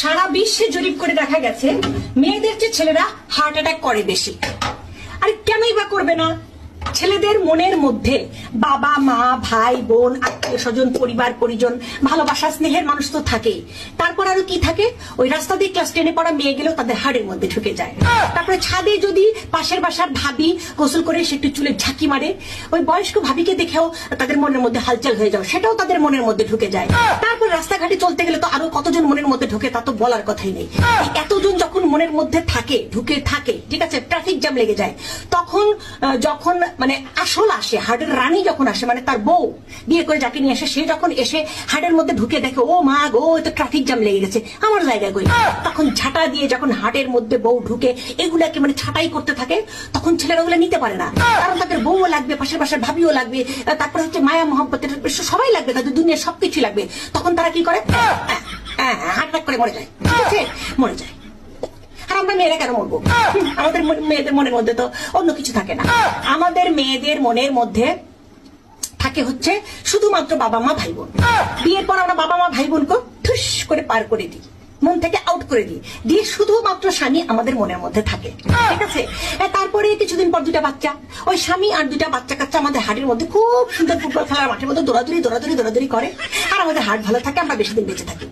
সারা বিশ্বে জরিপ করে দেখা গেছে মেয়েদের চেয়ে ছেলেরা হার্ট অ্যাটাক করে বেশি। আরে কেনই বা করবে না? ছেলেদের মনের মধ্যে বাবা মা ভাই বোন আত্মীয় স্বজন পরিবার পরিজন ভালোবাসা স্নেহের মানুষ তো থাকেই। তারপর আরো কি থাকে? ওই রাস্তা দিয়ে ক্লাস 10-এ পড়া মেয়ে গেলেও তাদের হাড়ের মধ্যে ঢুকে যায়। তারপরে ছাদে যদি পাশের বাসার ভাবি গোসল করে সে একটু চুলে ঝাঁকি মারে, ওই বয়স্ক ভাবিকে দেখেও তাদের মনের মধ্যে হালচাল হয়ে যাও, সেটাও তাদের মনের মধ্যে ঢুকে যায়। তারপর রাস্তাঘাটে চলতে গেলে তো আরো কতজন মনের মধ্যে ঢুকে তা তো বলার কথাই নেই। এতজন যখন মনের মধ্যে থাকে ঢুকে থাকে, ঠিক আছে, ট্রাফিক জ্যাম লেগে যায়। তখন যখন মানে আসল আসে, হার্টের রানী যখন আসে, মানে তার বউ বিয়ে করে যাকে নিয়ে আসে, সে যখন এসে হার্টের মধ্যে ঢুকে দেখে ও মা গো তো ট্রাফিক জ্যাম লেগে গেছে, আমার জায়গায় কই, তখন ঝাঁটা দিয়ে যখন হার্টের মধ্যে বউ ঢুকে এগুলাকে মানে ছাটাই করতে থাকে, তখন ছেলেরা ওগুলো নিতে পারে না। কারণ তাদের বউও লাগবে, পাশের পাশের ভাবিও লাগবে, তারপরে হচ্ছে মায়া মহব্বতের সবাই লাগবে, তাদের দুনিয়ার সবকিছু লাগবে। তখন তারা কি করে? হার্ট অ্যাটাক করে মরে যায়, ঠিক আছে, মরে যায়। আর আমরা মেয়েরা কেন মরবো? আমাদের মেয়েদের মনের মধ্যে তো অন্য কিছু থাকে না। আমাদের মেয়েদের মনের মধ্যে থাকে হচ্ছে শুধুমাত্র বাবা মা ভাই বোন। বিয়ের পর আমরা বাবা মা ভাই বোনকে ঠুস করে পার করে দিই, মন থেকে আউট করে দিই, দিয়ে শুধুমাত্র স্বামী আমাদের মনের মধ্যে থাকে, ঠিক আছে। তারপরে কিছুদিন পর দুটা বাচ্চা, ওই স্বামী আর দুটা বাচ্চা কাচ্চা আমাদের হার্টের মধ্যে খুব সুন্দর ফুটবল খেলার মাঠের মধ্যে দৌড়াদৌড়ি করে, আর আমাদের হার্ট ভালো থাকে, আমরা বেশি দিন বেঁচে থাকি।